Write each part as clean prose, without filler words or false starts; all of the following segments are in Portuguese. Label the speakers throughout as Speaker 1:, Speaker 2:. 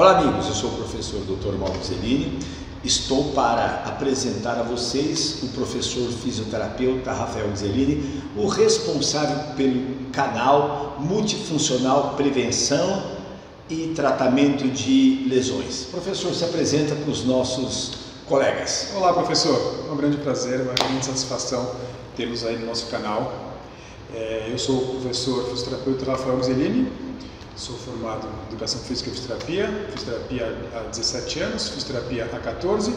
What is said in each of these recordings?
Speaker 1: Olá amigos, eu sou o professor Dr. Mauro Zelini. Estou para apresentar a vocês o professor fisioterapeuta Rafael Zelini, o responsável pelo canal Multifuncional Prevenção e Tratamento de Lesões. Professor, se apresenta para os nossos colegas.
Speaker 2: Olá professor, é um grande prazer, uma grande satisfação tê-los aí no nosso canal. Eu sou o professor fisioterapeuta Rafael Zelini, sou formado em Educação Física e Fisioterapia há 17 anos, Fisioterapia há 14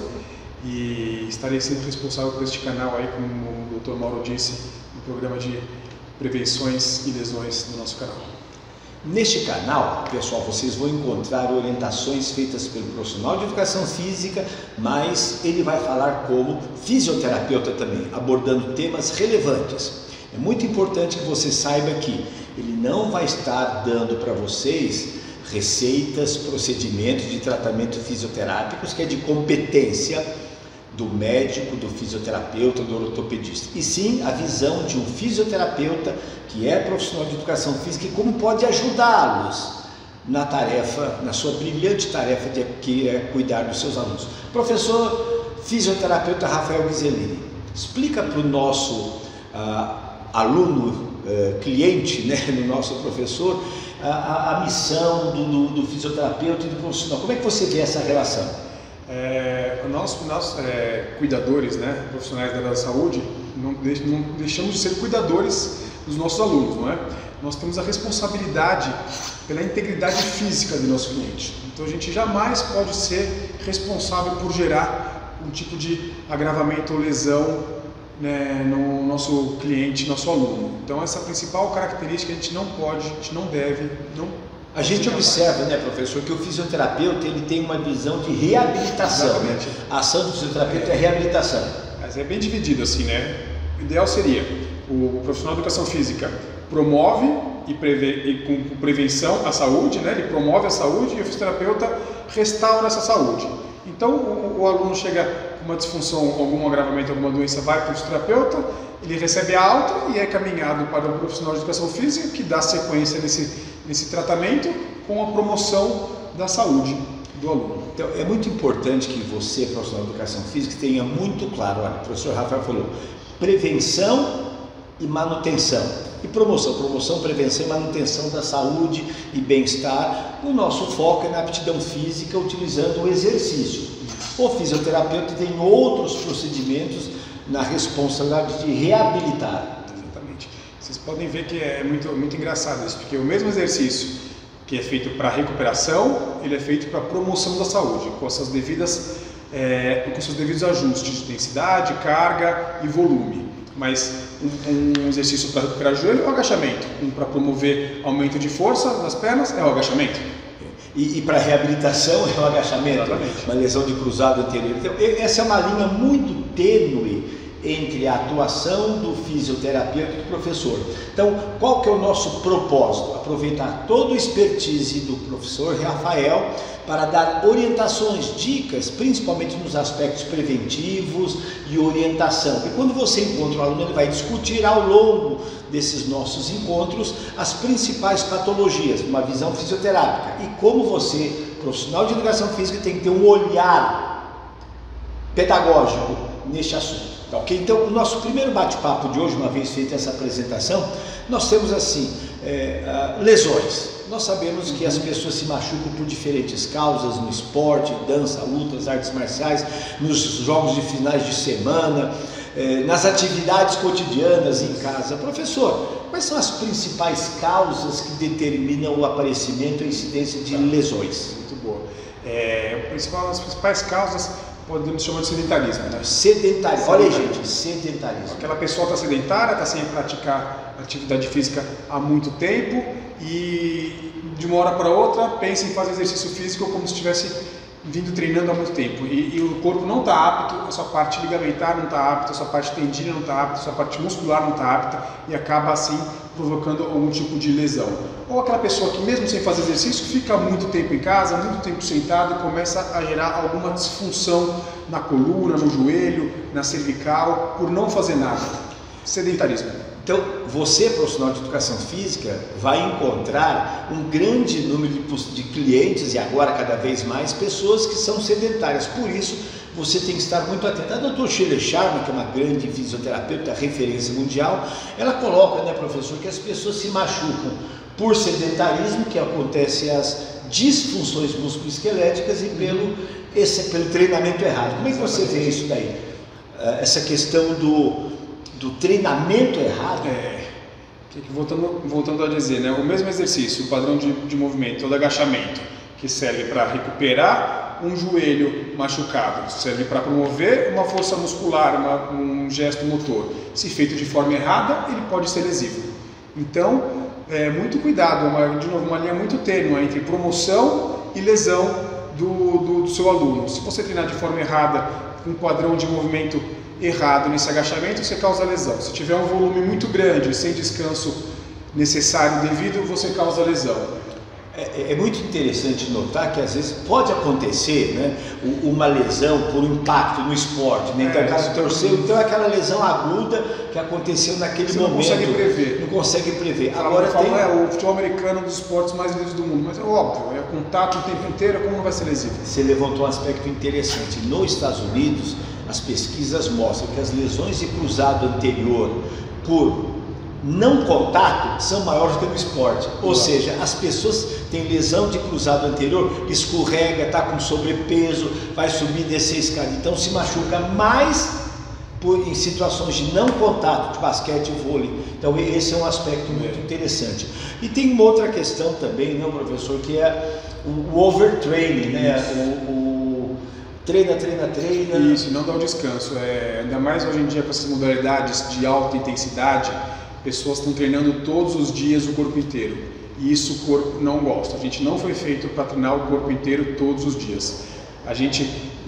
Speaker 2: e estarei sendo responsável por este canal aí, como o Dr. Mauro disse, no programa de prevenções e lesões do nosso canal.
Speaker 1: Neste canal, pessoal, vocês vão encontrar orientações feitas pelo profissional de educação física, mas ele vai falar como fisioterapeuta também, abordando temas relevantes. É muito importante que você saiba que ele não vai estar dando para vocês receitas, procedimentos de tratamento fisioterápicos, que é de competência do médico, do fisioterapeuta, do ortopedista, e sim a visão de um fisioterapeuta que é profissional de educação física e como pode ajudá-los na tarefa, na sua brilhante tarefa que é cuidar dos seus alunos. Professor fisioterapeuta Rafael Zelini, explica para o nosso aluno, cliente, né, no nosso professor, a missão do fisioterapeuta e do profissional. Como é que você vê essa relação?
Speaker 2: Nós cuidadores, né, profissionais da área da saúde, não deixamos de ser cuidadores dos nossos alunos, não é? Nós temos a responsabilidade pela integridade física do nosso cliente. Então a gente jamais pode ser responsável por gerar um tipo de agravamento ou lesão, né, no nosso cliente, nosso aluno. Então essa principal característica a gente não pode, a gente não deve, não.
Speaker 1: A gente observa, né, professor, que o fisioterapeuta ele tem uma visão de reabilitação.
Speaker 2: Exatamente.
Speaker 1: A ação do fisioterapeuta é reabilitação.
Speaker 2: Mas é bem dividido assim, né? O ideal seria o profissional de educação física promove e com prevenção a saúde, né? Ele promove a saúde e o fisioterapeuta restaura essa saúde. Então o aluno chega com uma disfunção, algum agravamento, alguma doença, vai para o fisioterapeuta, ele recebe a alta e é caminhado para o profissional de educação física que dá sequência nesse tratamento com a promoção da saúde do aluno.
Speaker 1: Então é muito importante que você, profissional de educação física, tenha muito claro, olha, o professor Rafael falou, prevenção e manutenção. E promoção, prevenção e manutenção da saúde e bem-estar. O nosso foco é na aptidão física utilizando o exercício. O fisioterapeuta tem outros procedimentos na responsabilidade de reabilitar.
Speaker 2: Exatamente. Vocês podem ver que é muito engraçado isso, porque o mesmo exercício que é feito para recuperação, ele é feito para promoção da saúde, com seus devidos ajustes de intensidade, carga e volume. Mas um exercício para recuperar o joelho é o agachamento, um para promover aumento de força das pernas é o agachamento.
Speaker 1: E para reabilitação é o agachamento,
Speaker 2: exatamente.
Speaker 1: Uma lesão de cruzado anterior. Então, essa é uma linha muito tênue entre a atuação do fisioterapeuta e do professor. Então, qual que é o nosso propósito? Aproveitar toda a expertise do professor Rafael para dar orientações, dicas, principalmente nos aspectos preventivos e orientação. E quando você encontra um aluno, ele vai discutir ao longo desses nossos encontros as principais patologias, uma visão fisioterápica e como você, profissional de educação física, tem que ter um olhar pedagógico neste assunto. Tá, okay? Então, o nosso primeiro bate-papo de hoje, uma vez feita essa apresentação, nós temos assim, lesões. Nós sabemos que as pessoas se machucam por diferentes causas no esporte, dança, lutas, artes marciais, nos jogos de finais de semana, nas atividades cotidianas em casa. Professor, quais são as principais causas que determinam o aparecimento e a incidência de lesões?
Speaker 2: Muito boa. As principais causas podemos chamar de sedentarismo, né?
Speaker 1: Sedentarismo. Olha aí, gente, sedentarismo.
Speaker 2: Aquela pessoa está sedentária, está sem praticar atividade física há muito tempo e de uma hora para outra pensa em fazer exercício físico como se estivesse vindo treinando há muito tempo e o corpo não está apto, a sua parte ligamentar não está apta, a sua parte tendina não está apta, a sua parte muscular não está apta e acaba assim provocando algum tipo de lesão. Ou aquela pessoa que mesmo sem fazer exercício fica muito tempo em casa, muito tempo sentado e começa a gerar alguma disfunção na coluna, no joelho, na cervical, por não fazer nada. Sedentarismo.
Speaker 1: Então, você, profissional de educação física, vai encontrar um grande número de clientes e agora cada vez mais pessoas que são sedentárias. Por isso, você tem que estar muito atento. A doutora Shirley Sharma, que é uma grande fisioterapeuta, referência mundial, ela coloca, né, professor, que as pessoas se machucam por sedentarismo, que acontece as disfunções musculoesqueléticas, e pelo treinamento errado. Como é que você vê isso daí? Essa questão do treinamento errado?
Speaker 2: Voltando a dizer, né, o mesmo exercício, o padrão de movimento, ou de agachamento, que serve para recuperar um joelho machucado, serve para promover uma força muscular, um gesto motor. Se feito de forma errada, ele pode ser lesivo. Então, muito cuidado, de novo, uma linha muito tênue entre promoção e lesão do seu aluno. Se você treinar de forma errada, com um padrão de movimento errado nesse agachamento, você causa lesão. Se tiver um volume muito grande, sem descanso necessário devido, você causa lesão.
Speaker 1: É muito interessante notar que às vezes pode acontecer, né, uma lesão por impacto no esporte, né? Então o cara torceu, então aquela lesão aguda que aconteceu naquele momento.
Speaker 2: Não consegue prever.
Speaker 1: Não consegue prever.
Speaker 2: Agora o futebol americano é um dos esportes mais lidos do mundo, mas é óbvio, é contato o tempo inteiro, como não vai ser lesivo?
Speaker 1: Você levantou um aspecto interessante. Nos Estados Unidos, as pesquisas mostram que as lesões de cruzado anterior por não contato são maiores que no esporte. Ou seja, as pessoas têm lesão de cruzado anterior, escorrega, está com sobrepeso, vai subir e descer a escada, então se machuca mais em situações de não contato, de basquete e vôlei. Então esse é um aspecto muito interessante. E tem uma outra questão também, né, professor, que é o overtraining, né? Treina.
Speaker 2: Isso, não dá o descanso. Ainda mais hoje em dia com essas modalidades de alta intensidade, pessoas estão treinando todos os dias o corpo inteiro. E isso o corpo não gosta. A gente não foi feito para treinar o corpo inteiro todos os dias.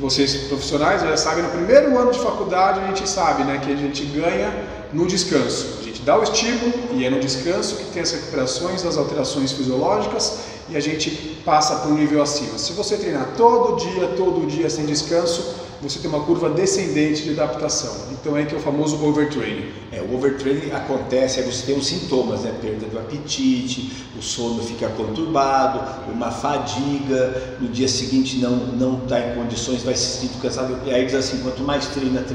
Speaker 2: Vocês profissionais já sabem, no primeiro ano de faculdade a gente sabe, né, que a gente ganha no descanso. A gente dá o estímulo e é no descanso que tem as recuperações, as alterações fisiológicas, e a gente passa para um nível acima. Se você treinar todo dia sem descanso, você tem uma curva descendente de adaptação. Então é que é o famoso overtraining.
Speaker 1: O overtraining acontece, aí você tem os sintomas, né? Perda do apetite, o sono fica conturbado, uma fadiga, no dia seguinte não está em condições, vai se sentir cansado, e aí diz assim, quanto mais treina.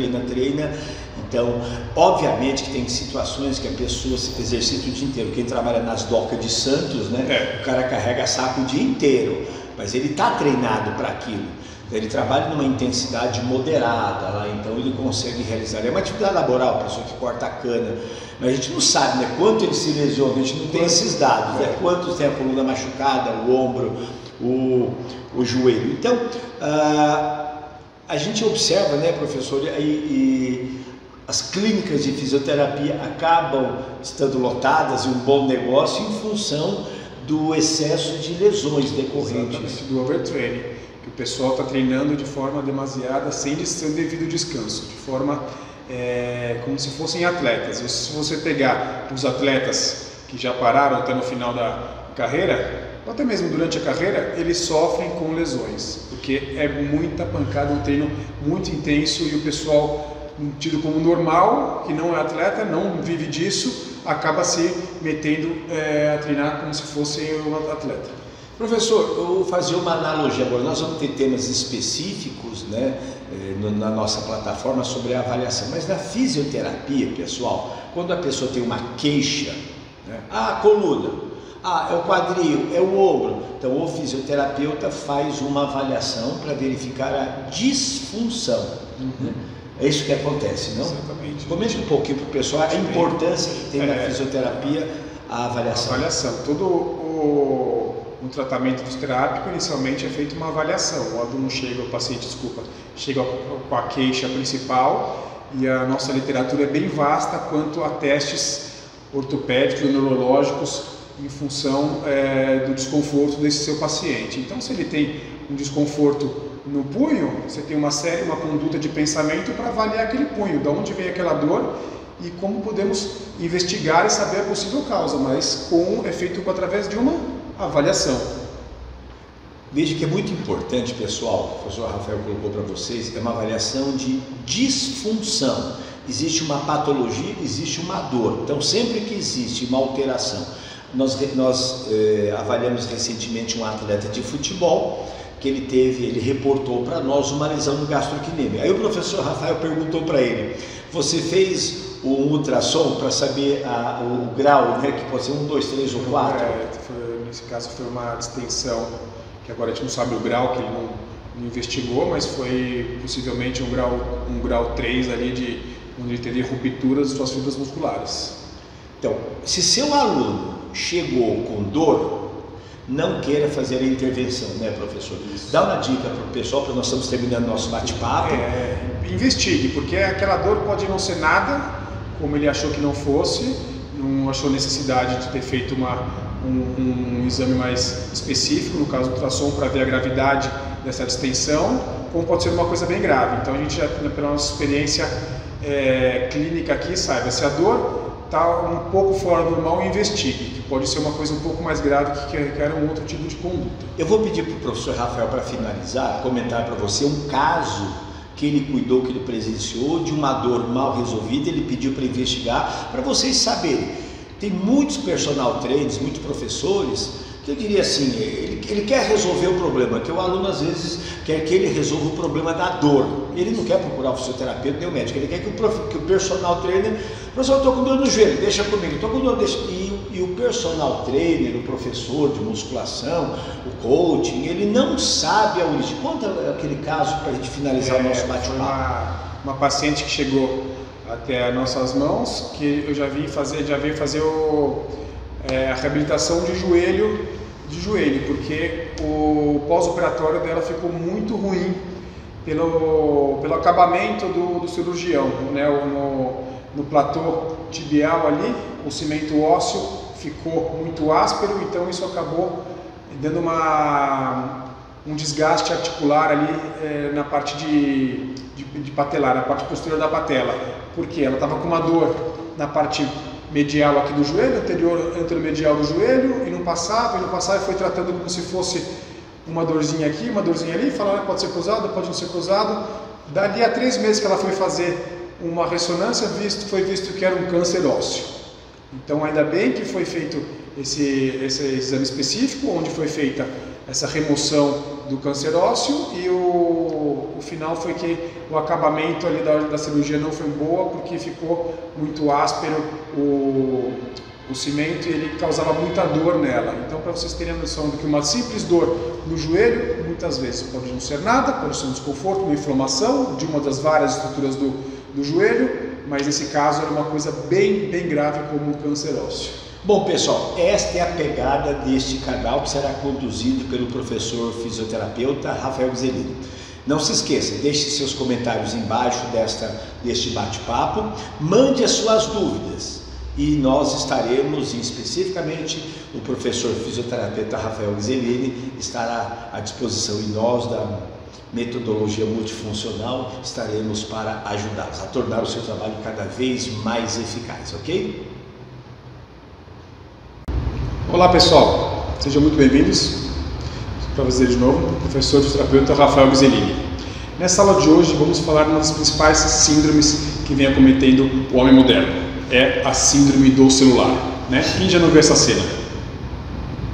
Speaker 1: Então, obviamente que tem situações que a pessoa se exercita o dia inteiro. Quem trabalha nas docas de Santos, né? O cara carrega saco o dia inteiro, mas ele está treinado para aquilo. Ele trabalha numa intensidade moderada lá, então ele consegue realizar. É uma atividade laboral, a pessoa que corta a cana, mas a gente não sabe, né, quanto ele se lesiona, a gente não tem esses dados, né, quanto tem a coluna machucada, o ombro, o joelho. Então, a gente observa, né, professor, e as clínicas de fisioterapia acabam estando lotadas, e um bom negócio, em função do excesso de lesões decorrentes
Speaker 2: do overtraining. Que o pessoal está treinando de forma demasiada, sem devido descanso, de forma como se fossem atletas. E se você pegar os atletas que já pararam até no final da carreira, ou até mesmo durante a carreira, eles sofrem com lesões, porque é muita pancada, um treino muito intenso, e o pessoal tido como normal, que não é atleta, não vive disso, acaba se metendo a treinar como se fosse um atleta.
Speaker 1: Professor, eu vou fazer uma analogia agora. Nós vamos ter temas específicos, né, na nossa plataforma sobre a avaliação, mas na fisioterapia, pessoal, quando a pessoa tem uma queixa, né, a coluna, é o quadril, é o ombro, então o fisioterapeuta faz uma avaliação para verificar a disfunção. Né? É isso que acontece, não?
Speaker 2: Exatamente.
Speaker 1: Comente um pouquinho para o pessoal a importância que tem na fisioterapia a avaliação.
Speaker 2: No tratamento fisioterápico, inicialmente é feita uma avaliação. O aluno chega com a queixa principal, e a nossa literatura é bem vasta quanto a testes ortopédicos, neurológicos, em função do desconforto desse seu paciente. Então, se ele tem um desconforto no punho, você tem uma conduta de pensamento para avaliar aquele punho, de onde vem aquela dor e como podemos investigar e saber a possível causa, mas é feito através de uma avaliação.
Speaker 1: Veja que é muito importante, pessoal, o professor Rafael colocou para vocês, é uma avaliação de disfunção. existe uma patologia, existe uma dor. Então, sempre que existe uma alteração, nós avaliamos recentemente um atleta de futebol, que ele reportou para nós uma lesão no gastrocnêmio. Aí o professor Rafael perguntou para ele, você fez um ultrassom para saber o grau, né, que pode ser 1, 2, 3 ou 4?
Speaker 2: Nesse caso foi uma distensão, que agora a gente não sabe o grau, que ele não investigou, mas foi possivelmente um grau 3 ali, onde ele teria rupturas de suas fibras musculares.
Speaker 1: Então, se seu aluno chegou com dor, não queira fazer a intervenção, né, professor? Isso. Dá uma dica para o pessoal, porque nós estamos terminando nosso bate-papo.
Speaker 2: Investigue, porque aquela dor pode não ser nada, como ele achou que não fosse, não achou necessidade de ter feito um exame mais específico, no caso do ultrassom, para ver a gravidade dessa distensão, como pode ser uma coisa bem grave. Então a gente já, pela nossa experiência clínica aqui, saiba se a dor está um pouco fora do normal, investigue, que pode ser uma coisa um pouco mais grave que requer um outro tipo de conduta.
Speaker 1: Eu vou pedir para o professor Rafael, para finalizar, comentar para você um caso que ele cuidou, que ele presenciou, de uma dor mal resolvida, ele pediu para investigar, para vocês saberem. Tem muitos personal trainers, muitos professores, que eu diria assim, ele quer resolver o problema, que o aluno às vezes quer que ele resolva o problema da dor. Ele não quer procurar o fisioterapeuta nem o médico, ele quer que o personal trainer, professor, eu estou com dor no joelho, deixa comigo, estou com dor, deixa. E o personal trainer, o professor de musculação, o coaching, ele não sabe a origem. Conta aquele caso para a gente finalizar o nosso bate-papo.
Speaker 2: Uma paciente que chegou até as nossas mãos, que eu já veio fazer a reabilitação de joelho, porque o pós-operatório dela ficou muito ruim pelo acabamento do cirurgião, né? No platô tibial ali, o cimento ósseo ficou muito áspero, então isso acabou dando um desgaste articular ali na parte de patelar, na parte posterior da patela, porque ela estava com uma dor na parte medial aqui do joelho, anteromedial do joelho, e não passava, e foi tratando como se fosse uma dorzinha aqui, uma dorzinha ali, falaram pode ser cruzado, pode não ser cruzado. Dali a 3 meses que ela foi fazer uma ressonância, foi visto que era um câncer ósseo. Então ainda bem que foi feito esse exame específico, onde foi feita essa remoção do câncer ósseo, e o final foi que o acabamento ali da cirurgia não foi boa, porque ficou muito áspero o cimento e ele causava muita dor nela. Então, para vocês terem a noção de que uma simples dor no joelho, muitas vezes pode não ser nada, pode ser um desconforto, uma inflamação de uma das várias estruturas do joelho, mas nesse caso era uma coisa bem grave como um câncer ósseo.
Speaker 1: Bom, pessoal, esta é a pegada deste canal, que será conduzido pelo professor fisioterapeuta Rafael Gzelin. Não se esqueça, deixe seus comentários embaixo deste bate-papo, mande as suas dúvidas e nós estaremos, e especificamente o professor fisioterapeuta Rafael Gzelin estará à disposição, e nós da metodologia multifuncional estaremos para ajudá-los a tornar o seu trabalho cada vez mais eficaz, ok?
Speaker 2: Olá pessoal, sejam muito bem-vindos. Para você de novo, o professor fisioterapeuta Rafael Gzelin. Nessa aula de hoje vamos falar de uma das principais síndromes que vem acometendo o homem moderno. É a síndrome do celular, né? Quem já não viu essa cena?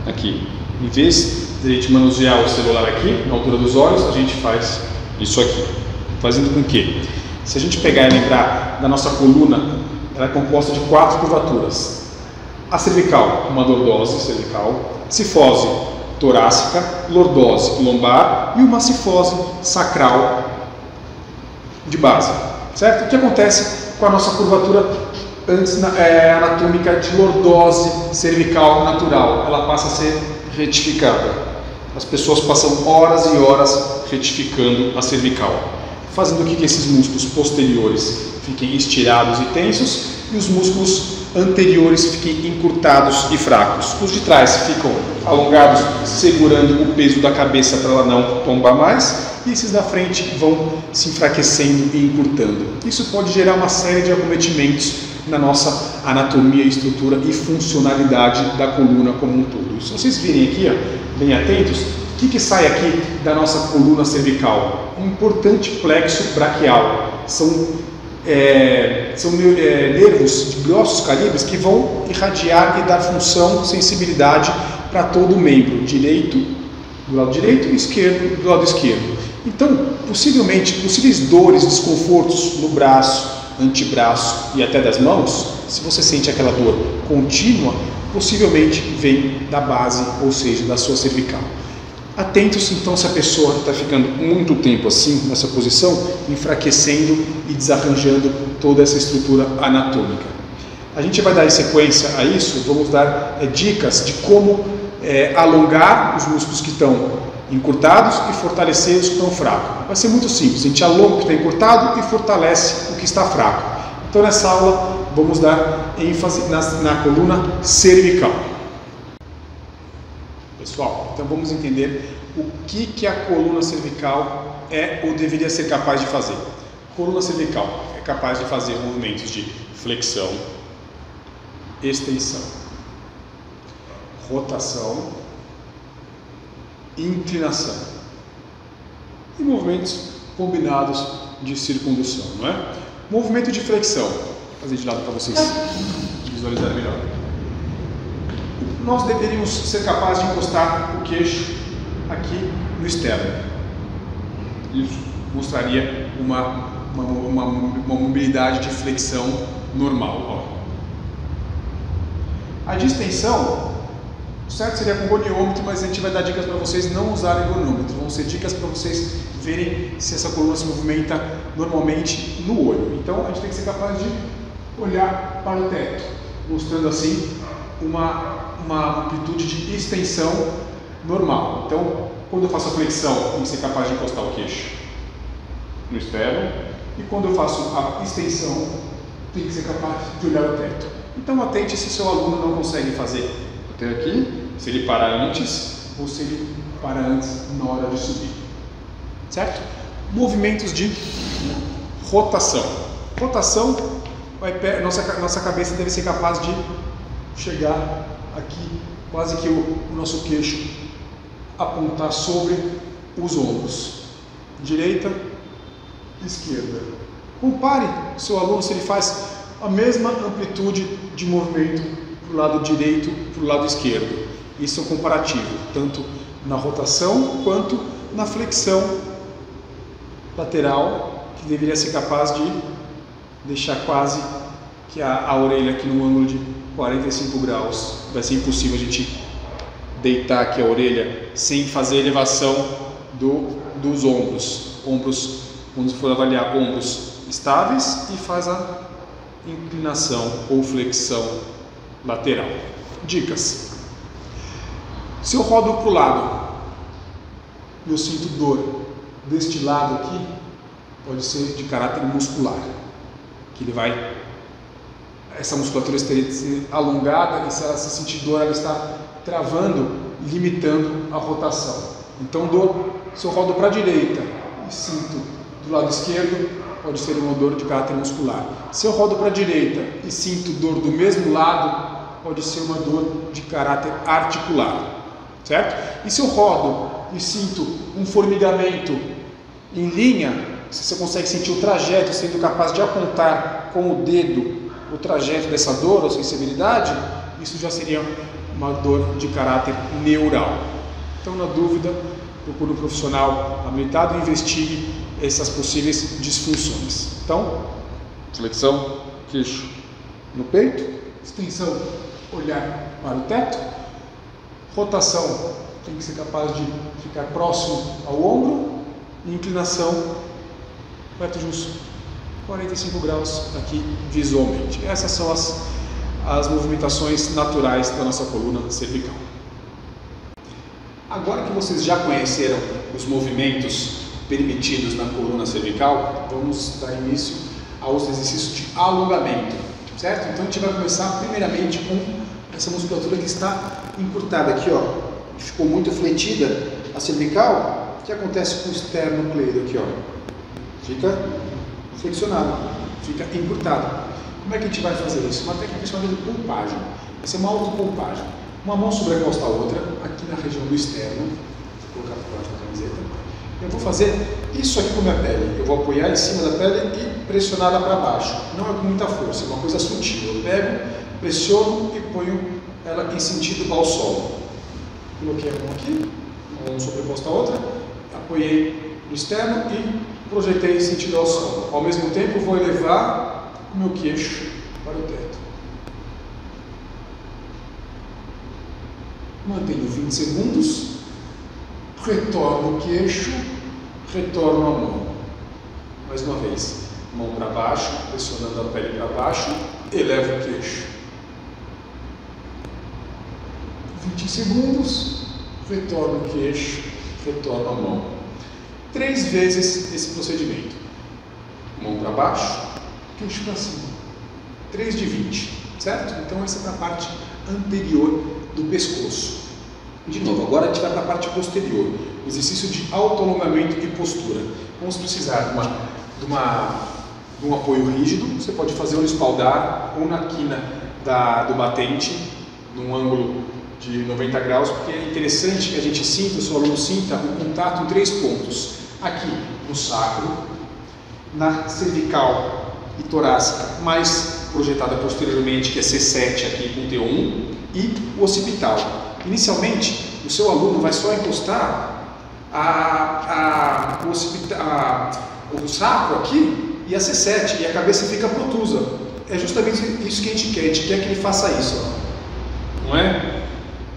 Speaker 2: Aqui, em vez de a gente manusear o celular aqui, na altura dos olhos, a gente faz isso aqui. Fazendo com que, se a gente pegar e lembrar da nossa coluna, ela é composta de 4 curvaturas. A cervical, uma lordose cervical, cifose torácica, lordose lombar e uma cifose sacral de base, certo? O que acontece com a nossa curvatura anatômica de lordose cervical natural? Ela passa a ser retificada. As pessoas passam horas e horas retificando a cervical, fazendo com que esses músculos posteriores fiquem estirados e tensos e os músculos anteriores fiquem encurtados e fracos. Os de trás ficam alongados, segurando o peso da cabeça para ela não tombar mais, e esses da frente vão se enfraquecendo e encurtando. Isso pode gerar uma série de acometimentos na nossa anatomia, estrutura e funcionalidade da coluna como um todo. Se vocês virem aqui, ó, bem atentos, o que sai aqui da nossa coluna cervical? Um importante plexo braquial. São são nervos de grossos calibres que vão irradiar e dar função, sensibilidade para todo o membro, direito do lado direito e esquerdo do lado esquerdo. Então, possíveis dores, desconfortos no braço, antebraço e até das mãos, se você sente aquela dor contínua, possivelmente vem da base, ou seja, da sua cervical. Atentos então se a pessoa está ficando muito tempo assim, nessa posição, enfraquecendo e desarranjando toda essa estrutura anatômica. A gente vai dar em sequência a isso, vamos dar dicas de como alongar os músculos que estão encurtados e fortalecer os que estão fracos. Vai ser muito simples, a gente alonga o que está encurtado e fortalece o que está fraco. Então nessa aula vamos dar ênfase na coluna cervical. Pessoal, então vamos entender o que a coluna cervical é ou deveria ser capaz de fazer. A coluna cervical é capaz de fazer movimentos de flexão, extensão, rotação, inclinação e movimentos combinados de circundução, não é? Movimento de flexão, vou fazer de lado para vocês visualizarem melhor. Nós deveríamos ser capazes de encostar o queixo aqui no externo. Isso mostraria uma mobilidade de flexão normal. Ó. A distensão, certo, seria com goniômetro, mas a gente vai dar dicas para vocês não usarem gonômetro. Vão ser dicas para vocês verem se essa coluna se movimenta normalmente no olho. Então a gente tem que ser capaz de olhar para o teto, mostrando assim uma amplitude de extensão normal. Então, quando eu faço a flexão, tem que ser capaz de encostar o queixo no externo, e quando eu faço a extensão, tem que ser capaz de olhar o teto. Então, atente se seu aluno não consegue fazer até aqui, se ele para antes ou se ele para antes na hora de subir. Certo? Movimentos de rotação. Rotação, nossa cabeça deve ser capaz de chegar aqui, quase que o nosso queixo apontar sobre os ombros, direita, esquerda. Compare seu aluno se ele faz a mesma amplitude de movimento para o lado direito, para o lado esquerdo. Isso é um comparativo, tanto na rotação quanto na flexão lateral, que deveria ser capaz de deixar quase que a orelha aqui no ângulo de 45 graus. Vai ser impossível a gente deitar aqui a orelha sem fazer elevação dos ombros. Ombros, quando for avaliar, ombros estáveis, e faz a inclinação ou flexão lateral. Dicas. Se eu rodo para o lado e eu sinto dor deste lado aqui, pode ser de caráter muscular, que ele vai, essa musculatura estaria alongada, e se ela se sentir dor, ela está travando, limitando a rotação. Então, se eu rodo para a direita e sinto do lado esquerdo, pode ser uma dor de caráter muscular. Se eu rodo para a direita e sinto dor do mesmo lado, pode ser uma dor de caráter articular, certo? E se eu rodo e sinto um formigamento em linha, se você consegue sentir o trajeto, sendo capaz de apontar com o dedo o trajeto dessa dor ou sensibilidade, isso já seria uma dor de caráter neural. Então, na dúvida, procure um profissional habilitado e investigue essas possíveis disfunções. Então, flexão, queixo no peito, extensão, olhar para o teto, rotação, tem que ser capaz de ficar próximo ao ombro, e inclinação, perto de uns 45 graus aqui visualmente. Essas são as movimentações naturais da nossa coluna cervical. Agora que vocês já conheceram os movimentos permitidos na coluna cervical, vamos dar início aos exercícios de alongamento, certo? Então a gente vai começar primeiramente com essa musculatura que está encurtada aqui, ó, ficou muito fletida a cervical. O que acontece com o esternocleido aqui, ó? Fica flexionado, fica encurtado. Como é que a gente vai fazer isso? Uma técnica chamada de pompagem. Essa é uma autopompagem. Uma mão sobreposta à outra, aqui na região do externo. Vou colocar por baixo da camiseta. Eu vou fazer isso aqui com a minha pele. Eu vou apoiar em cima da pele e pressionar ela para baixo. Não é com muita força, é uma coisa sutil. Eu pego, pressiono e ponho ela em sentido ao solo. Coloquei a mão aqui, uma mão sobreposta à outra, apoiei no externo e projetei em sentido ao solo. Ao mesmo tempo, vou elevar o meu queixo para o teto. Mantenho 20 segundos, retorno o queixo, retorno a mão. Mais uma vez, mão para baixo, pressionando a pele para baixo, elevo o queixo. 20 segundos, retorno o queixo, retorno a mão. 3 vezes esse procedimento. Mão para baixo, queixo para cima. 3 de 20, certo? Então essa é para a parte anterior do pescoço. De novo, agora a gente vai para a parte posterior, o exercício de autoalongamento e postura. Vamos precisar de um apoio rígido. Você pode fazer no espaldar ou na quina do batente, num ângulo de 90 graus, porque é interessante que a gente sinta, o seu aluno sinta o contato em 3 pontos. Aqui no sacro, na cervical e torácica, mais projetada posteriormente, que é C7 aqui com T1, e o occipital. Inicialmente, o seu aluno vai só encostar o sacro aqui e a C7, e a cabeça fica protusa. É justamente isso que a gente quer que ele faça isso. Ó. Não é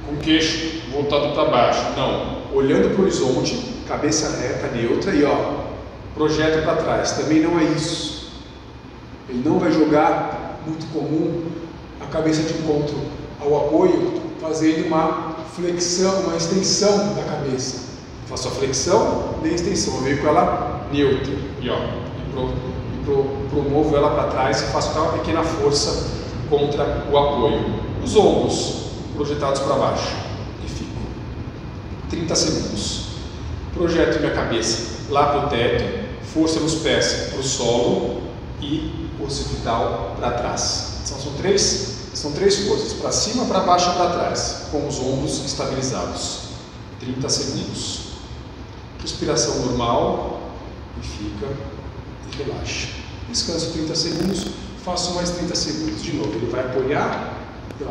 Speaker 2: com o queixo voltado para baixo, não. Olhando para o horizonte, cabeça reta, neutra, e ó, projeta para trás. Também não é isso. Ele não vai jogar, muito comum, a cabeça de encontro ao apoio, fazendo uma flexão, uma extensão da cabeça. Faço a flexão nem a extensão, eu venho com ela neutra e ó, promovo ela para trás e faço uma pequena força contra o apoio. Os ombros projetados para baixo e fico. 30 segundos. Projeto minha cabeça lá para o teto, força nos pés para o solo e occipital para trás. São três forças, para cima, para baixo e para trás, com os ombros estabilizados. 30 segundos. Respiração normal, e fica e relaxa. Descanso 30 segundos, faço mais 30 segundos. De novo, ele vai apoiar e ó,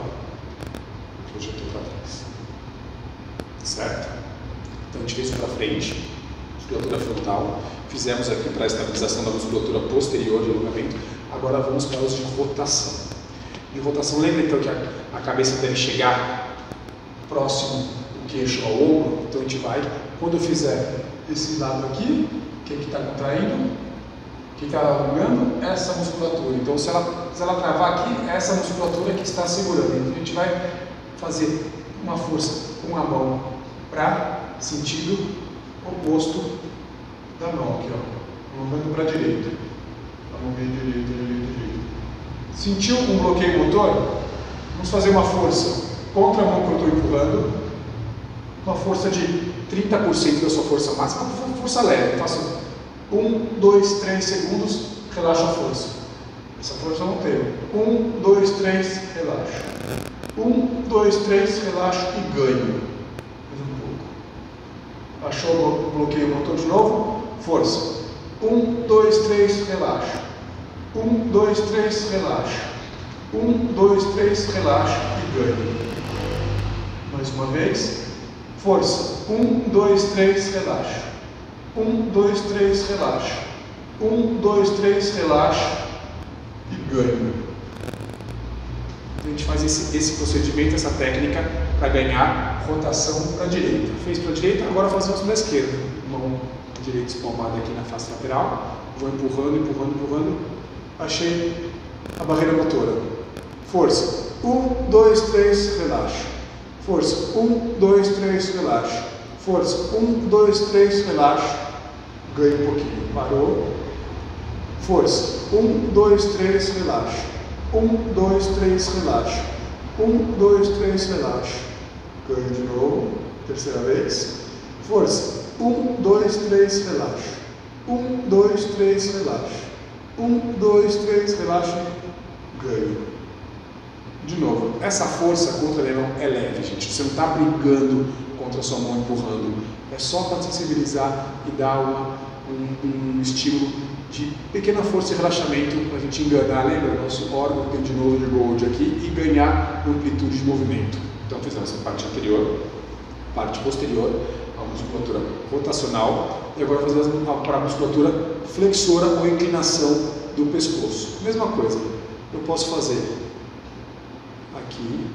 Speaker 2: projetou para trás. Certo? Então a gente fez para frente, musculatura frontal. Fizemos aqui para a estabilização da musculatura posterior de alongamento. Agora vamos para os de rotação. De rotação, lembra então que a cabeça deve chegar próximo do queixo ao ombro? Então a gente vai, quando eu fizer esse lado aqui, quem que está contraindo? Quem está alongando? Essa musculatura. Então se ela travar aqui, essa musculatura que está segurando. Então a gente vai fazer uma força com a mão para sentido oposto da mão aqui, ó. Alongando para a direita. Alonguei direita. Sentiu um bloqueio motor? Vamos fazer uma força contra a mão que eu estou empurrando, uma força de 30% da sua força máxima, uma força leve. Faço 1, 2, 3 segundos, relaxo a força. Essa força eu não tenho. 1, 2, 3, relaxo. 1, 2, 3, relaxo e ganho. Mais um pouco. Achou o bloqueio motor de novo? Força. 1, 2, 3, relaxo. 1, 2, 3, relaxa. 1, 2, 3, relaxa e ganho. Mais uma vez. Força. 1, 2, 3, relaxa. 1, 2, 3, relaxa. 1, 2, 3, relaxa e ganho. A gente faz esse procedimento, essa técnica, para ganhar rotação para a direita. Fez para a direita, agora fazemos para a esquerda. Mão direita espalmada aqui na face lateral. Vou empurrando. Achei a barreira motora. Força. 1, 2, 3, relaxa. Força. 1, 2, 3, relaxa. Força. 1, 2, 3, relaxa. Ganha um pouquinho. Parou. Força. 1, 2, 3, relaxa. 1, 2, 3, relaxa. 1, 2, 3, relaxa. Ganho de novo. Terceira vez. Força. 1, 2, 3, relaxa. 1, 2, 3, relaxa. 1, 2, 3, relaxa, ganho. De novo, essa força contra o leão é leve, gente. Você não está brigando contra a sua mão, empurrando. É só para sensibilizar e dar um estímulo de pequena força e relaxamento para a gente enganar, lembra, o nosso órgão de novo de Golgi aqui e ganhar amplitude de movimento. Então fizemos a parte anterior, parte posterior, a musculatura rotacional, e agora fazemos para a musculatura flexora ou inclinação do pescoço. Mesma coisa, eu posso fazer aqui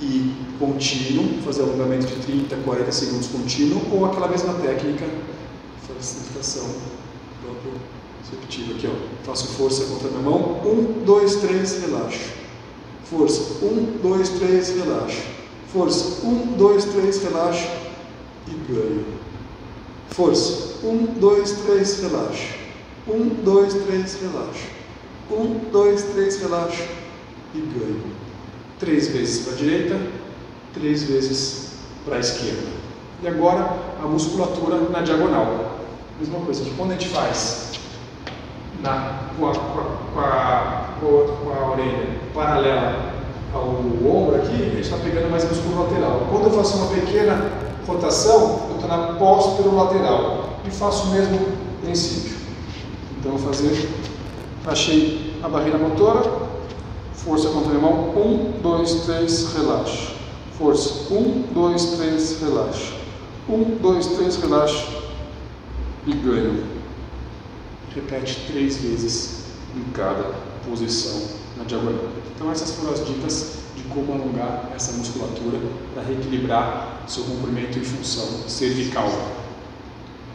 Speaker 2: e contínuo, fazer alongamento de 30, 40 segundos contínuo, ou aquela mesma técnica, facilitação repetitiva aqui, ó. Faço força contra a minha mão, 1, 2, 3, relaxo. Força, 1, 2, 3, relaxo. Força, 1, 2, 3, relaxo e ganho. Força, 1, 2, 3, relaxo. 1, 2, 3, relaxo. 1, 2, 3, relaxo e ganho. 3 vezes para a direita, 3 vezes para a esquerda. E agora a musculatura na diagonal. Mesma coisa que quando a gente faz com a orelha paralela ao ombro aqui, a gente está pegando mais músculo lateral. Quando eu faço uma pequena rotação, eu estou na posterolateral e faço o mesmo princípio. Então eu vou fazer, achei a barreira motora, força contra a mão, 1, 2, 3, relaxo. Força, 1, 2, 3, relaxo. 1, 2, 3, relaxo e ganho. Repete 3 vezes em cada posição na diagonal. Então essas foram as dicas de como alongar essa musculatura para reequilibrar seu comprimento e função cervical.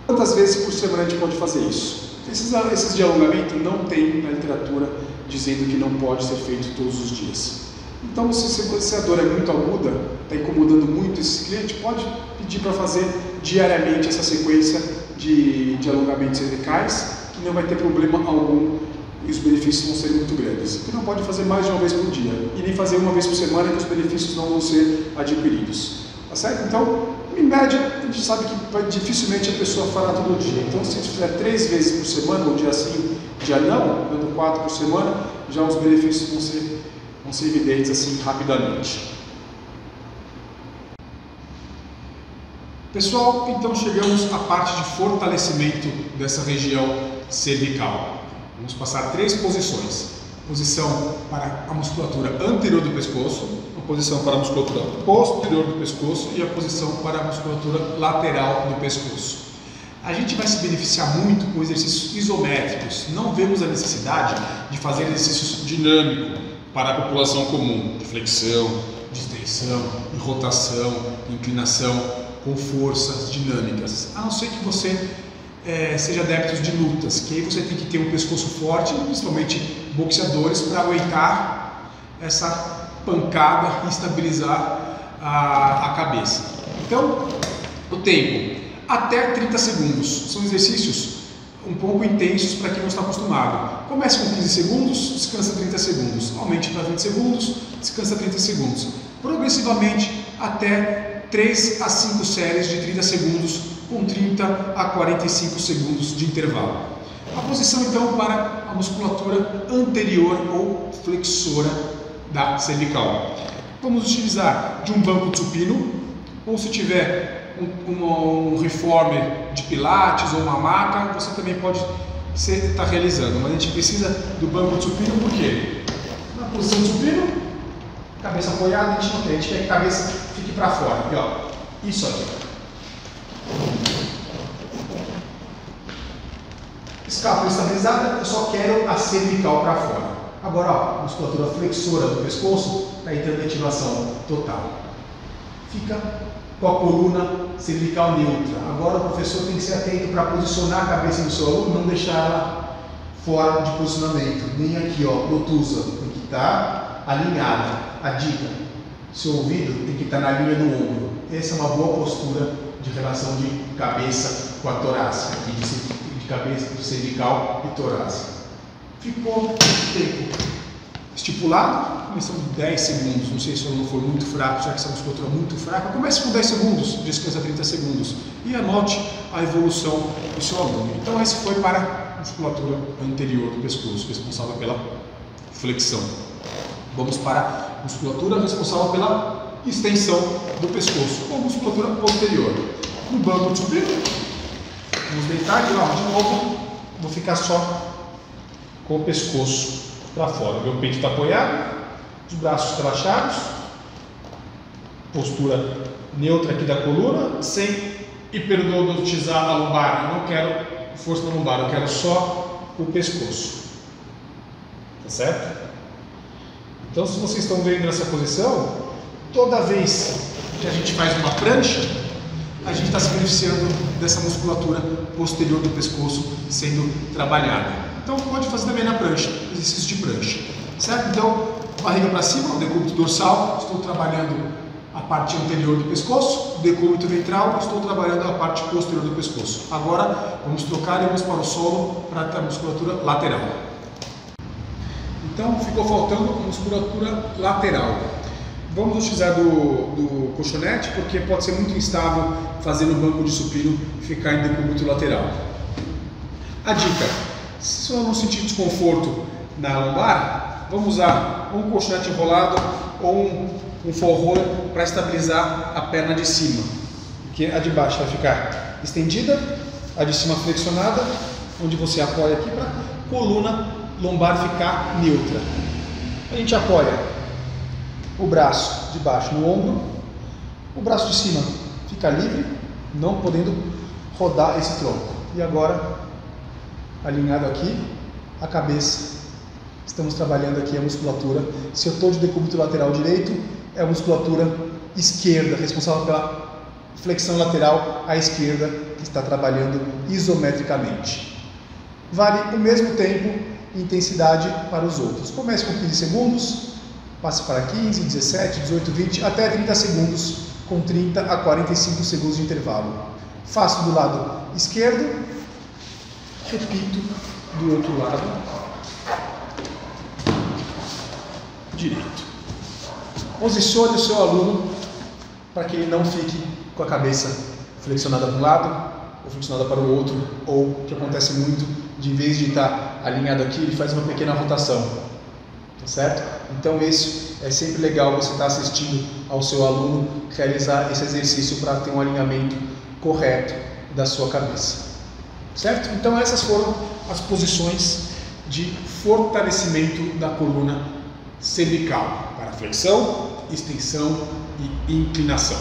Speaker 2: Quantas vezes por semana a gente pode fazer isso? Esses de alongamento não tem na literatura dizendo que não pode ser feito todos os dias. Então, se a dor é muito aguda, está incomodando muito esse cliente, pode pedir para fazer diariamente essa sequência de alongamentos cervicais, que não vai ter problema algum e os benefícios vão ser muito grandes. Você não pode fazer mais de uma vez por dia e nem fazer uma vez por semana que os benefícios não vão ser adquiridos. Tá certo? Então, em média, a gente sabe que dificilmente a pessoa fará todo dia. Então, se a gente fizer 3 vezes por semana, um dia sim, dia não, dando 4 por semana, já os benefícios vão ser evidentes assim rapidamente. Pessoal, então chegamos à parte de fortalecimento dessa região cervical. Vamos passar 3 posições. Posição para a musculatura anterior do pescoço, a posição para a musculatura posterior do pescoço e a posição para a musculatura lateral do pescoço. A gente vai se beneficiar muito com exercícios isométricos. Não vemos a necessidade de fazer exercícios dinâmicos para a população comum, de flexão, de extensão, de rotação, de inclinação, com forças dinâmicas. A não ser que você seja adepto de lutas, que aí você tem que ter um pescoço forte, principalmente boxeadores, para aguentar essa pancada e estabilizar a cabeça. Então, o tempo, até 30 segundos. São exercícios um pouco intensos para quem não está acostumado. Comece com 15 segundos, descansa 30 segundos. Aumente para 20 segundos, descansa 30 segundos. Progressivamente, até 3 a 5 séries de 30 segundos, com 30 a 45 segundos de intervalo. A posição então para a musculatura anterior ou flexora da cervical. Vamos utilizar de um banco de supino, ou se tiver um reformer de pilates ou uma maca, você também pode estar realizando. Mas a gente precisa do banco de supino porque na posição de supino, cabeça apoiada, a gente não quer, a gente quer que a cabeça fique para fora. Aqui, ó. Isso aqui. Escápula estabilizada, eu só quero a cervical para fora. Agora, ó, a musculatura flexora do pescoço está entrando em ativação total. Fica com a coluna cervical neutra. Agora o professor tem que ser atento para posicionar a cabeça do seu aluno, não deixar ela fora de posicionamento. Nem aqui, ó, protusa, tem que estar alinhada. A dica, seu ouvido tem que estar na linha do ombro. Essa é uma boa postura de relação de cabeça com a torácica, aqui de cabeça, de cervical e torácica. Ficou o tempo estipulado, começamos 10 segundos, não sei se o aluno for muito fraco, já que essa musculatura é muito fraca, comece com 10 segundos, descansa 30 segundos e anote a evolução do seu aluno. Então esse foi para a musculatura anterior do pescoço, responsável pela flexão. Vamos para a musculatura responsável pela extensão do pescoço, ou musculatura posterior. no banco de supino. Vamos deitar aqui, ó, de novo, vou ficar só com o pescoço para fora. Meu peito está apoiado, os braços relaxados, postura neutra aqui da coluna, sem hiperlordotizar a lombar. Eu não quero força na lombar, eu quero só o pescoço. Tá certo? Então, se vocês estão vendo nessa posição, toda vez que a gente faz uma prancha, a gente está se beneficiando dessa musculatura posterior do pescoço sendo trabalhada. Então, pode fazer também na prancha, exercício de prancha. Certo? Então, barriga para cima, o decúbito dorsal, estou trabalhando a parte anterior do pescoço, decúbito ventral, estou trabalhando a parte posterior do pescoço. Agora, vamos trocar e vamos para o solo para a musculatura lateral. Então, ficou faltando musculatura lateral. Vamos utilizar do colchonete, porque pode ser muito instável fazer no banco de supino e ficar em decúbito lateral. A dica: se você não sentir desconforto na lombar, vamos usar um colchonete enrolado ou um forró para estabilizar a perna de cima. Porque a de baixo vai ficar estendida, a de cima flexionada, onde você apoia aqui para a coluna lombar ficar neutra. A gente apoia o braço de baixo no ombro, o braço de cima fica livre, não podendo rodar esse tronco. E agora, alinhado aqui, a cabeça. Estamos trabalhando aqui a musculatura. Se eu estou de decúbito lateral direito, é a musculatura esquerda, responsável pela flexão lateral à esquerda, que está trabalhando isometricamente. Vale o mesmo tempo e intensidade para os outros. Comece com 15 segundos, passe para 15, 17, 18, 20, até 30 segundos, com 30 a 45 segundos de intervalo. Faço do lado esquerdo, repito do outro lado direito. Posicione o seu aluno para que ele não fique com a cabeça flexionada para um lado ou flexionada para o outro, ou o que acontece muito, de em vez de estar alinhado aqui, ele faz uma pequena rotação. Tá certo? Então isso é sempre legal você estar assistindo ao seu aluno realizar esse exercício para ter um alinhamento correto da sua cabeça. Certo? Então essas foram as posições de fortalecimento da coluna cervical para flexão, extensão e inclinação.